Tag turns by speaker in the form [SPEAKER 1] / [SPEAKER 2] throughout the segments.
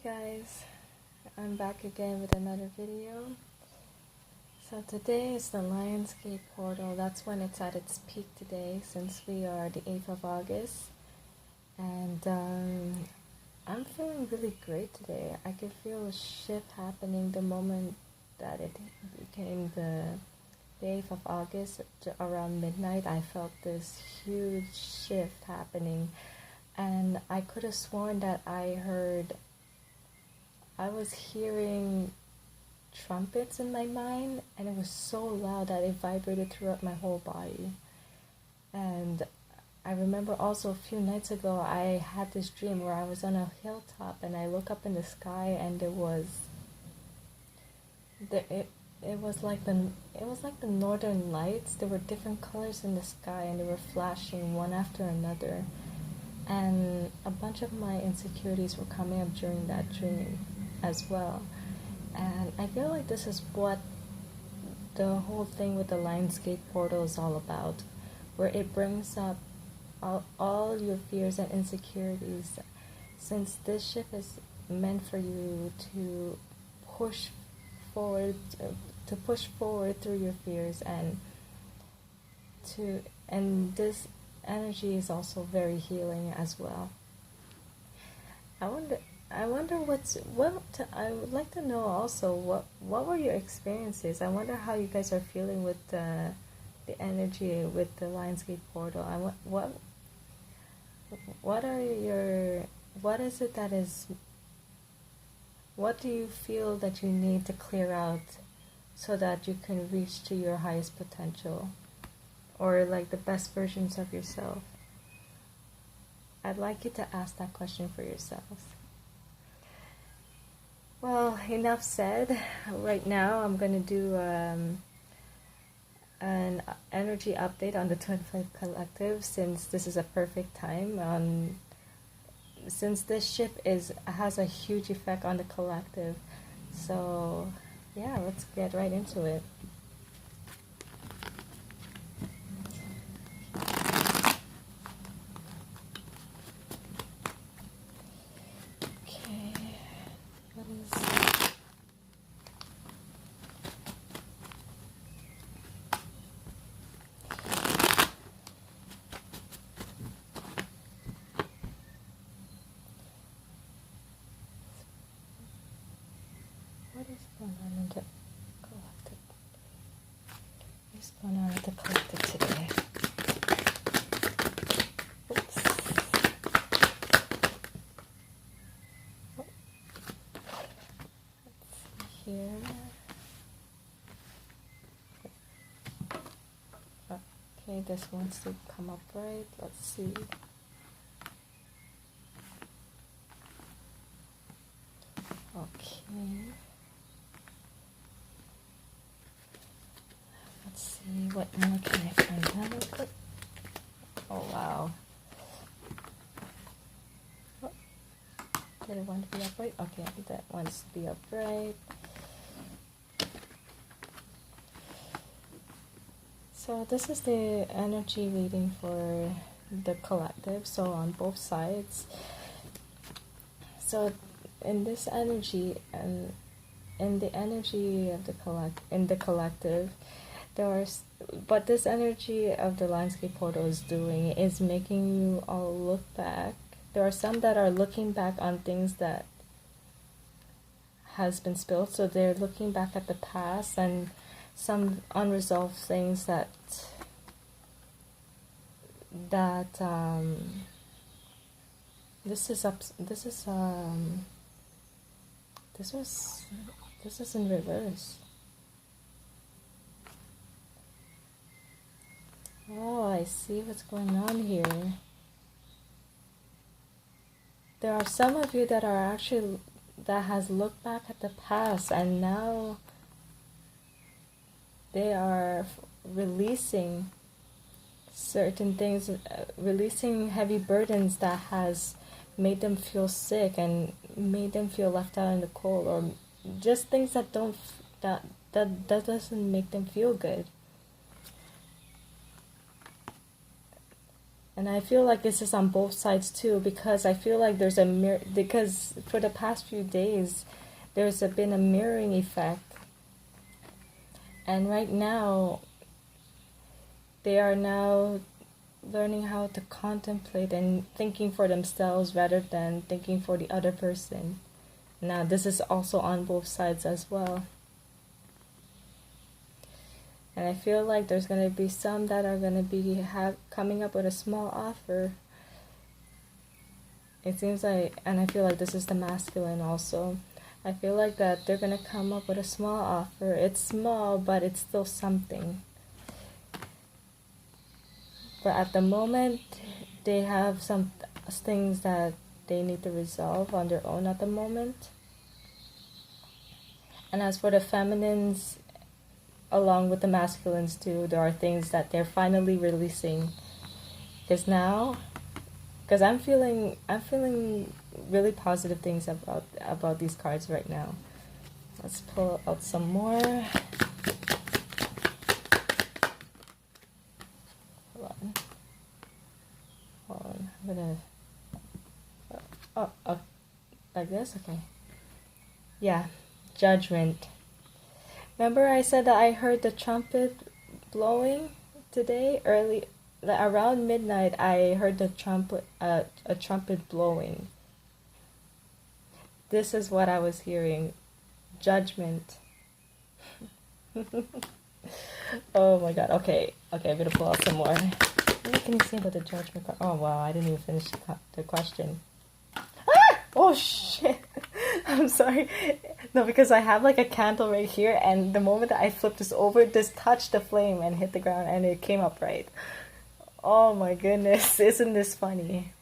[SPEAKER 1] Hey guys, I'm back again with another video. So today is the Lionsgate portal. That's when it's at its peak today, since we are the 8th of August. And I'm feeling really great today. I can feel a shift happening the moment that it became the 8th of August. Around midnight, I felt this huge shift happening. And I could have sworn that I was hearing trumpets in my mind, and it was so loud that it vibrated throughout my whole body. And I remember also a few nights ago, I had this dream where I was on a hilltop and I look up in the sky, and it was like the northern lights. There were different colors in the sky, and they were flashing one after another. And a bunch of my insecurities were coming up during that dream as well. And I feel like this is what the whole thing with the Lionsgate portal is all about, where it brings up all your fears and insecurities. Since this shift is meant for you to push forward through your fears, and this energy is also very healing as well. I wonder I would like to know also what were your experiences. I wonder how you guys are feeling with the energy with the Lionsgate portal. What is it that is, what do you feel that you need to clear out so that you can reach to your highest potential, or like the best versions of yourself? I'd like you to ask that question for yourselves. Well, enough said. Right now I'm going to do an energy update on the Twinflame Collective, since this is a perfect time. Since this ship has a huge effect on the collective. So yeah, let's get right into it. What is going on in the collective? What's going on with the collective today? Oops. Let's see here. Okay, this wants to come up right. Let's see. Okay. Let's see, what more can I find out? Oh wow. Oh, did it want to be upright? Okay, that wants to be upright. So this is the energy reading for the collective, so on both sides. So in this energy, and in the energy of the collective, but this energy of the Lionsgate portal is making you all look back. There are some that are looking back on things that has been spilled, so they're looking back at the past and some unresolved things that this is in reverse. Oh, I see what's going on here. There are some of you that has looked back at the past, and now they are releasing certain things, releasing heavy burdens that has made them feel sick and made them feel left out in the cold, or just things that doesn't make them feel good. And I feel like this is on both sides too, because I feel like there's a mirror, because for the past few days been a mirroring effect. And right now they are now learning how to contemplate and thinking for themselves rather than thinking for the other person. Now this is also on both sides as well. And I feel like there's going to be some that are going to be coming up with a small offer. It seems like, and I feel like this is the masculine also. I feel like that they're going to come up with a small offer. It's small, but it's still something. But at the moment, they have some things that they need to resolve on their own at the moment. And as for the feminines, along with the masculines too, there are things that they're finally releasing. Because I'm feeling really positive things about these cards right now. Let's pull out some more. Hold on. I'm gonna. Oh, like this? Okay. Yeah, Judgment. Remember I said that I heard the trumpet blowing today? Around midnight, I heard the trumpet, a trumpet blowing. This is what I was hearing. Judgment. Oh my god. Okay, I'm gonna pull out some more. What can you say about the judgment card? Oh wow, I didn't even finish the question. Ah! Oh shit. I'm sorry. No, because I have like a candle right here, and the moment that I flipped this over, this touched the flame and hit the ground, and it came up right. Oh my goodness, isn't this funny?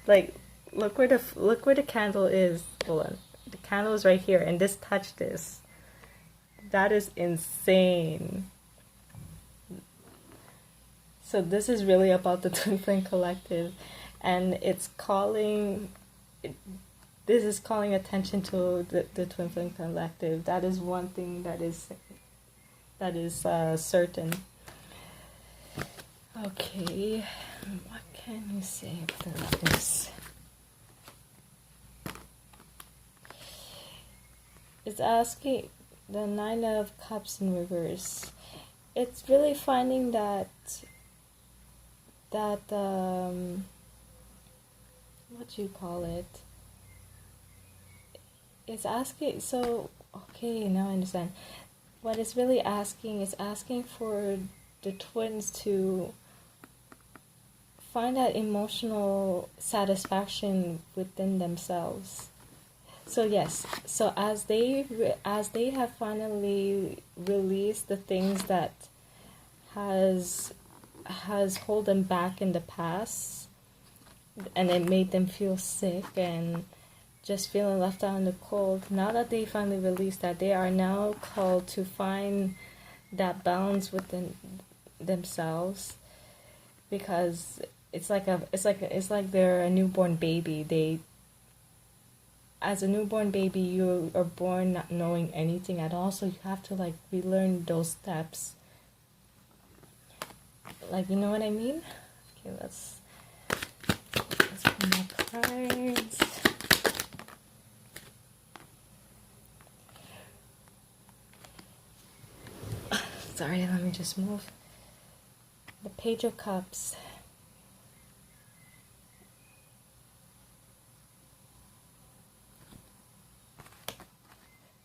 [SPEAKER 1] Like, look where the candle is. Hold on, the candle is right here, and this touched this. That is insane. So this is really about the Twinflame Collective, and it's calling. This is calling attention to the Twinflame Collective. That is one thing that is certain. Okay, what can you say about this? It's asking the Nine of Cups in reverse. It's really finding that what do you call it? It's asking, so, okay, now I understand. What it's really asking is asking for the twins to find that emotional satisfaction within themselves. So yes, so as they have finally released the things that has held them back in the past, and it made them feel sick and just feeling left out in the cold. Now that they finally released that, they are now called to find that balance within themselves, because it's like they're a newborn baby. As a newborn baby, you are born not knowing anything at all, so you have to like relearn those steps. Like, you know what I mean? Okay, let's put more cards. Sorry, let me just move. The Page of Cups.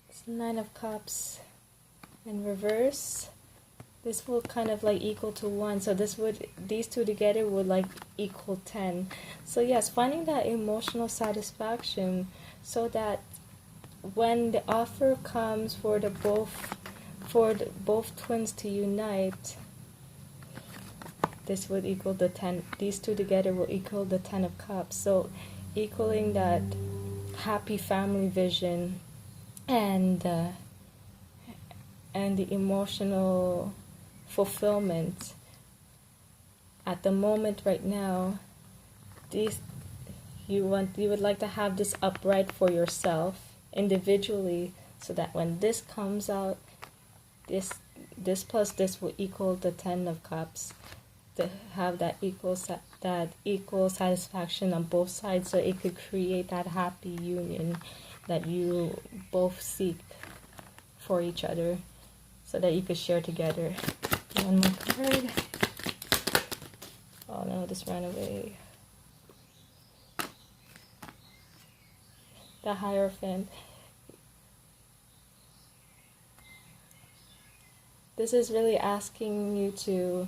[SPEAKER 1] It's Nine of Cups in reverse. This will kind of like equal to 1. So these two together would like equal 10. So yes, finding that emotional satisfaction, so that when the offer comes for both twins to unite, this would equal the 10. These two together will equal the 10 of Cups. So equaling that happy family vision and the emotional fulfillment at the moment right now. You would like to have this upright for yourself individually, so that when this comes out, this plus this will equal the 10 of Cups. to have that equal satisfaction on both sides, so it could create that happy union that you both seek for each other, so that you could share together. One more card. Oh no, this ran away. The Hierophant. This is really asking you to,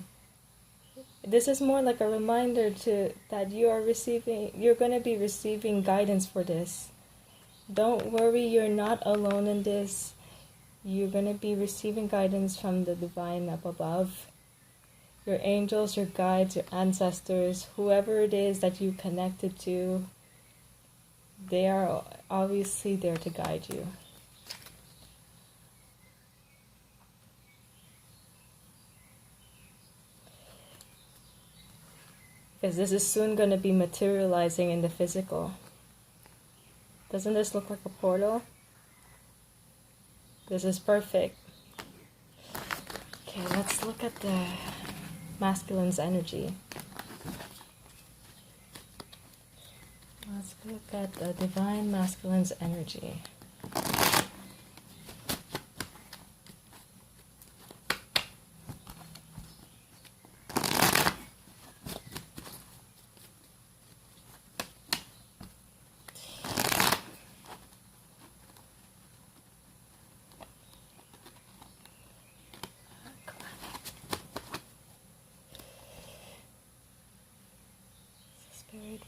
[SPEAKER 1] this is more like a reminder to that you're going to be receiving guidance for this. Don't worry, you're not alone in this. You're going to be receiving guidance from the divine up above. Your angels, your guides, your ancestors, whoever it is that you connected to, they are obviously there to guide you. Because this is soon going to be materializing in the physical. Doesn't this look like a portal? This is perfect. Okay, let's look at the masculine's energy. Let's look at the divine masculine's energy.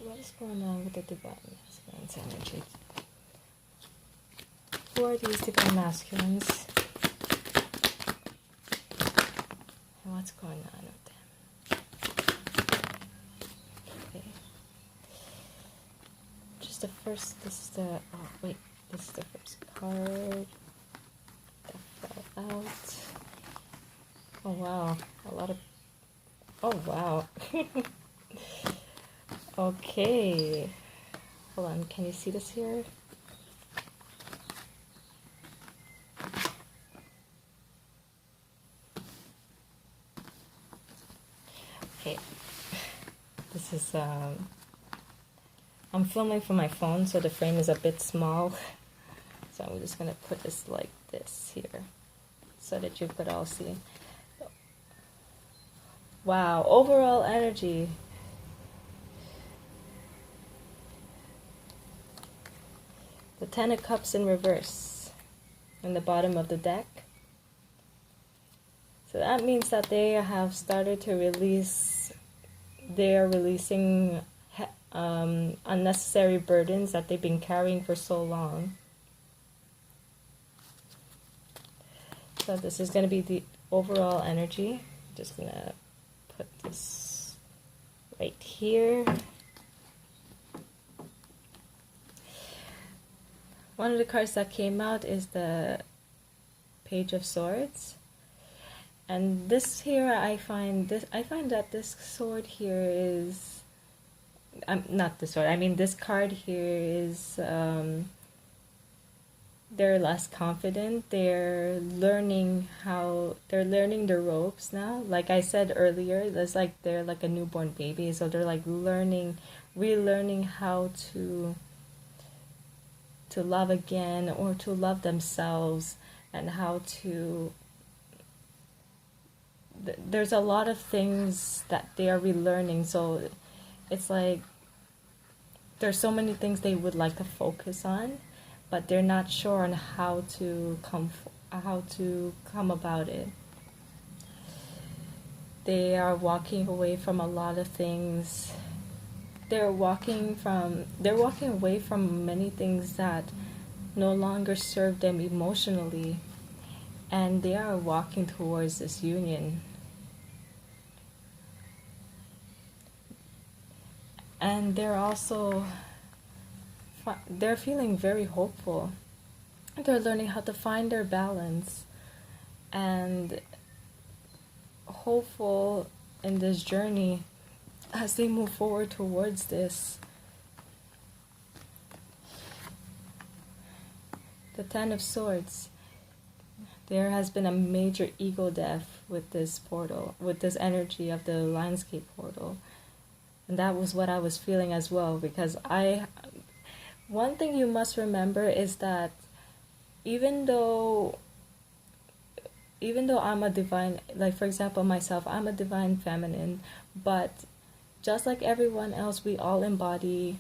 [SPEAKER 1] What is going on with the divine masculine's energy? Who are these divine masculines? And what's going on with them? Okay. Just the first, this is the, oh wait, this is the first card that fell out. Oh wow, a lot of, oh wow. Okay, hold on, can you see this here? Okay, this is, I'm filming from my phone, so the frame is a bit small. So I'm just gonna put this like this here, so that you could all see. Wow, overall energy. The Ten of Cups in reverse in the bottom of the deck. So that means that they have started to release, they are releasing unnecessary burdens that they've been carrying for so long. So this is going to be the overall energy. I'm just going to put this right here. One of the cards that came out is the Page of Swords, and this here I find that this sword here is, not the sword, I mean this card here is, they're less confident, they're learning the ropes now. Like I said earlier, it's like they're like a newborn baby, so they're like relearning how to love again, or to love themselves, and how to, there's a lot of things that they are relearning, so it's like there's so many things they would like to focus on, but they're not sure on how to come about it. They are walking away from a lot of things. They're walking away from many things that no longer serve them emotionally, and they are walking towards this union. And they're feeling very hopeful. They're learning how to find their balance and hopeful in this journey as they move forward towards this. The Ten of Swords. there has been a major ego death with this portal, with this energy of the landscape portal. And that was what I was feeling as well, because one thing you must remember is that even though I'm a divine, like for example myself, I'm a divine feminine, but just like everyone else, we all embody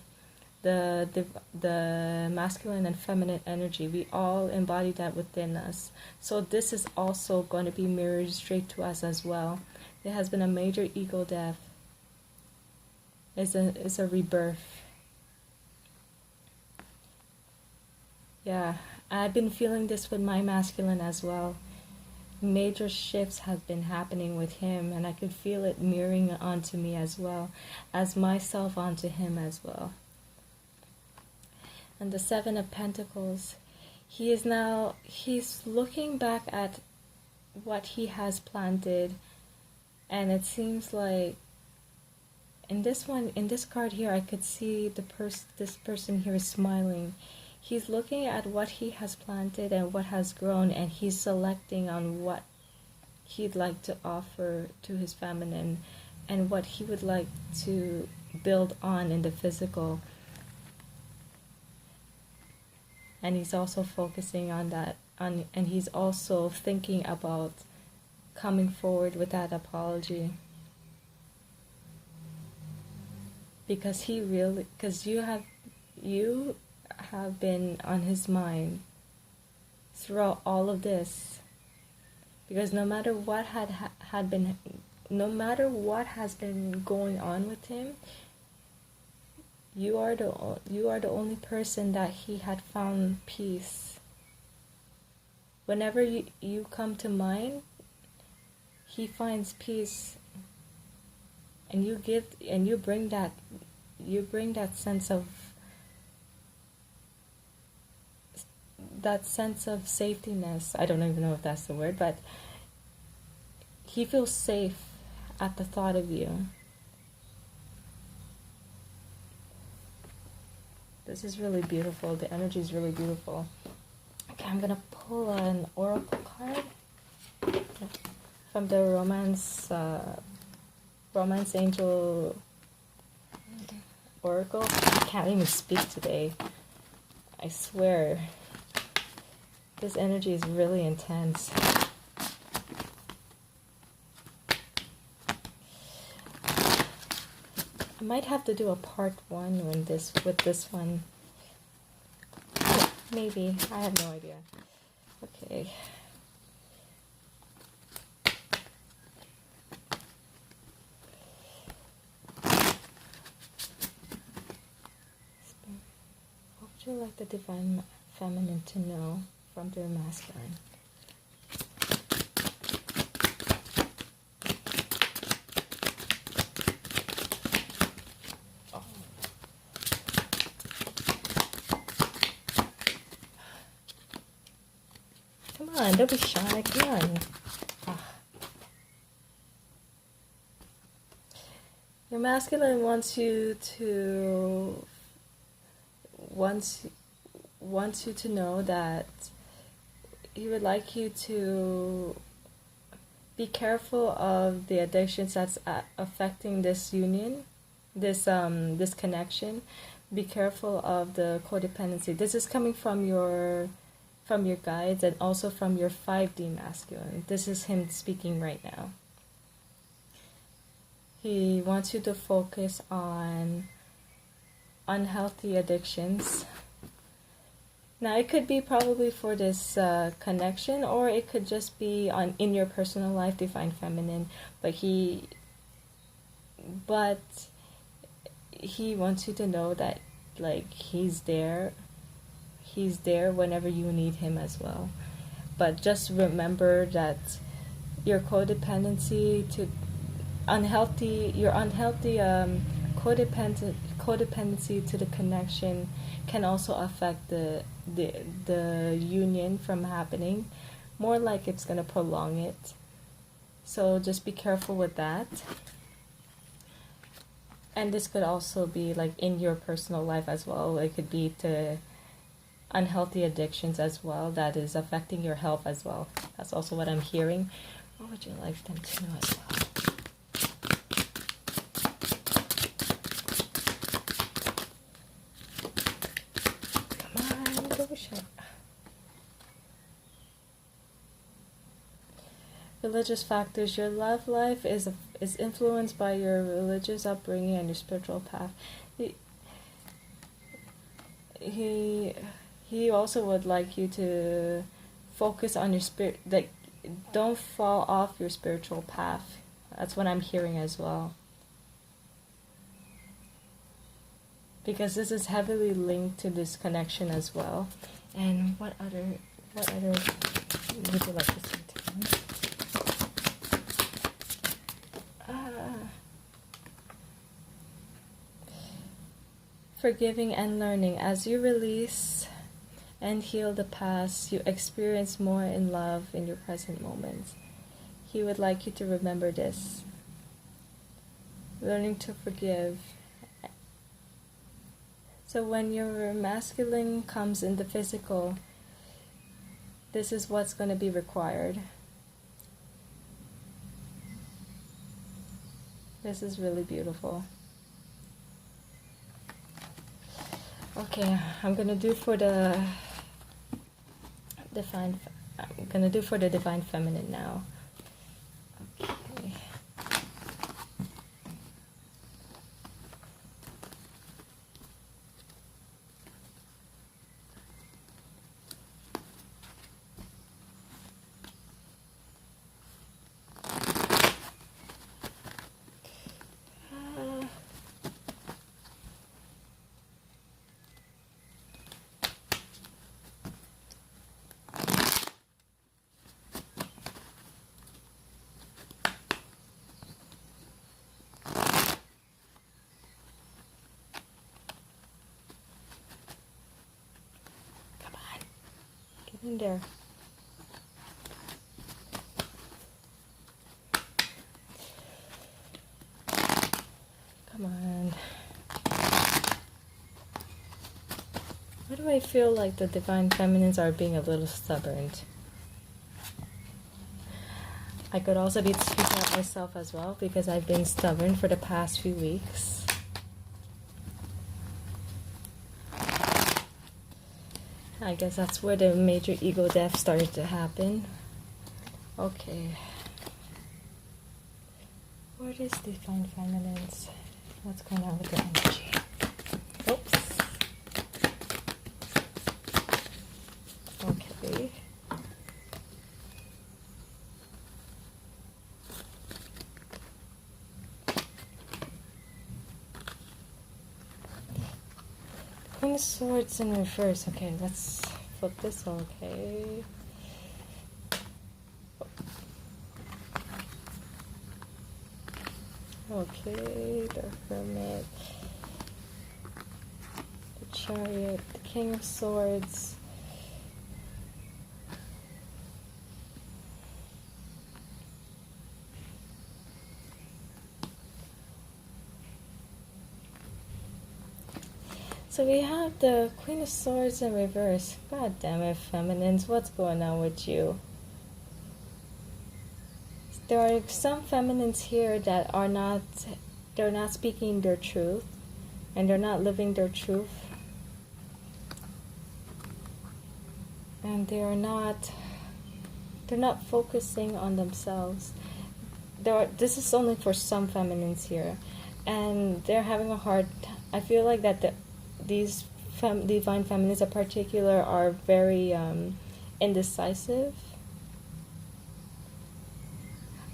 [SPEAKER 1] the masculine and feminine energy. We all embody that within us. So this is also going to be mirrored straight to us as well. There has been a major ego death. It's a rebirth. Yeah, I've been feeling this with my masculine as well. Major shifts have been happening with him, and I could feel it mirroring onto me as well, as myself onto him as well. And the Seven of Pentacles, he's looking back at what he has planted, and it seems like in this card here, I could see this person here is smiling. He's looking at what he has planted and what has grown, and he's selecting on what he'd like to offer to his feminine and what he would like to build on in the physical. And he's also focusing on that, and he's also thinking about coming forward with that apology. Because you have been on his mind throughout all of this. Because no matter what has been going on with him, you are the only person that he had found peace. Whenever you come to mind, he finds peace, and you bring that sense of safetyness. I don't even know if that's the word, but he feels safe at the thought of you. This is really beautiful. The energy is really beautiful. Okay, I'm gonna pull an oracle card from the romance angel oracle. I can't even speak today. I swear. This energy is really intense. I might have to do a part 1 with this one. Maybe. I have no idea. Okay. What would you like the divine feminine to know from their masculine? Come on, don't be shy. Come on. Your masculine wants you to know that he would like you to be careful of the addictions that's affecting this union, this connection. Be careful of the codependency. This is coming from your guides and also from your 5D masculine. This is him speaking right now. He wants you to focus on unhealthy addictions. Now, it could be probably for this connection, or it could just be in your personal life, divine feminine. But he wants you to know that, like, he's there. He's there whenever you need him as well. But just remember that your codependency to unhealthy codependency to the connection can also affect the union from happening. More like it's going to prolong it. So just be careful with that. And this could also be like in your personal life as well. It could be to unhealthy addictions as well that is affecting your health as well. That's also what I'm hearing. What would you like them to know as well? Come on, go shut. Religious factors. Your love life is influenced by your religious upbringing and your spiritual path. He also would like you to focus on your spirit, like don't fall off your spiritual path. That's what I'm hearing as well. Because this is heavily linked to this connection as well. And what other would you like to say to me? Forgiving and learning. As you release and heal the past, you experience more in love in your present moments. He would like you to remember this. Learning to forgive. So when your masculine comes in the physical, this is what's going to be required. This is really beautiful. Okay, I'm gonna do for the divine feminine now. Okay. In there. Come on. Why do I feel like the divine feminines are being a little stubborn? I could also be speaking about myself as well because I've been stubborn for the past few weeks. I guess that's where the major ego death started to happen. Okay. What is divine feminines? What's going on with their energy? Oops. Okay. Queen of Swords in reverse. Okay, let's flip this. Okay. Okay, the Hermit, the Chariot, the King of Swords. So we have the Queen of Swords in reverse. God damn it, feminines, what's going on with you? There are some feminines here that are not, they're not speaking their truth, and they're not living their truth. And they're not focusing on themselves. This is only for some feminines here, and they're having a hard. I feel like that these divine feminines in particular are very indecisive,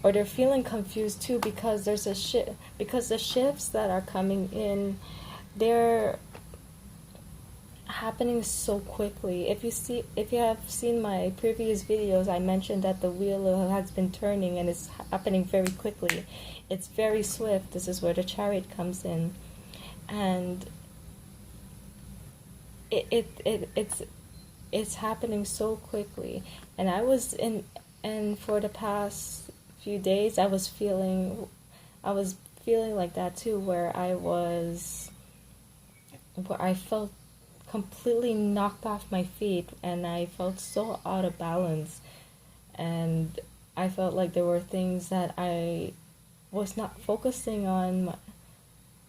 [SPEAKER 1] or they're feeling confused too because there's a shift. Because the shifts that are coming in, they're happening so quickly. If you have seen my previous videos, I mentioned that the wheel has been turning and it's happening very quickly. It's very swift. This is where the Chariot comes in, and it's happening so quickly. And and for the past few days, I was feeling like that too, where I felt completely knocked off my feet, and I felt so out of balance. And I felt like there were things that I was not focusing on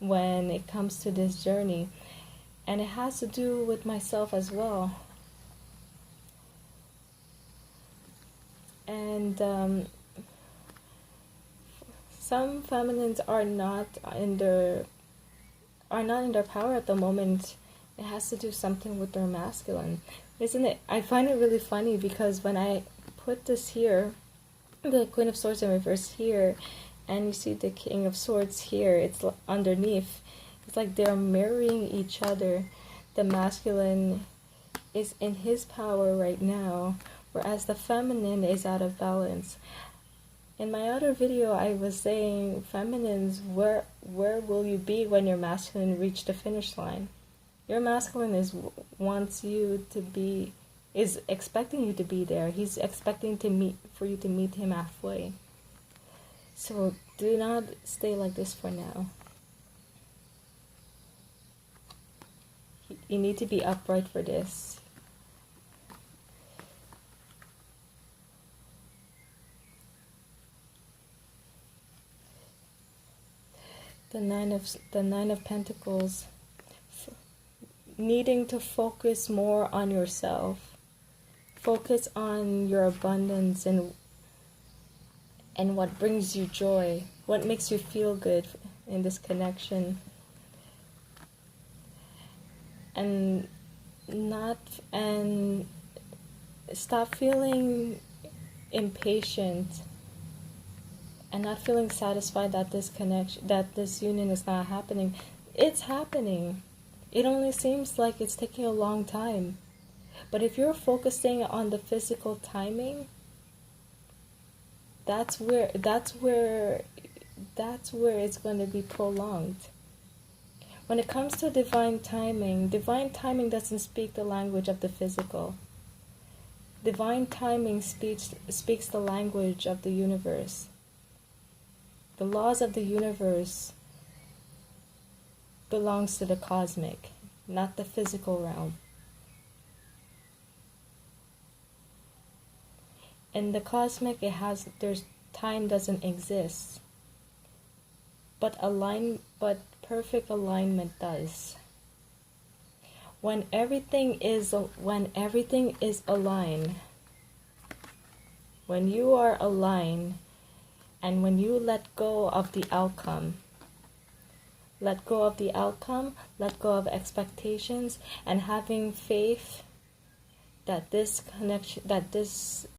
[SPEAKER 1] when it comes to this journey. And it has to do with myself as well. And some feminines are not in their power at the moment. It has to do something with their masculine, isn't it? I find it really funny because when I put this here, the Queen of Swords in reverse here, and you see the King of Swords here, it's underneath. It's like they're mirroring each other. The masculine is in his power right now, whereas the feminine is out of balance. In my other video, I was saying, feminines, where will you be when your masculine reach the finish line? Your masculine wants you to be, is expecting you to be there. He's expecting for you to meet him halfway. So do not stay like this for now. You need to be upright for this. The Nine of Pentacles, needing to focus more on yourself, focus on your abundance and what brings you joy, what makes you feel good in this connection, and stop feeling impatient and not feeling satisfied that this union is not happening. It's happening. It only seems like it's taking a long time. But if you're focusing on the physical timing, that's where it's going to be prolonged. When it comes to divine timing doesn't speak the language of the physical. Divine timing speaks the language of the universe. The laws of the universe belongs to the cosmic, not the physical realm. In the cosmic, time doesn't exist, but perfect alignment does. When everything is aligned, when you are aligned, and when you let go of the outcome, let go of expectations, and having faith that this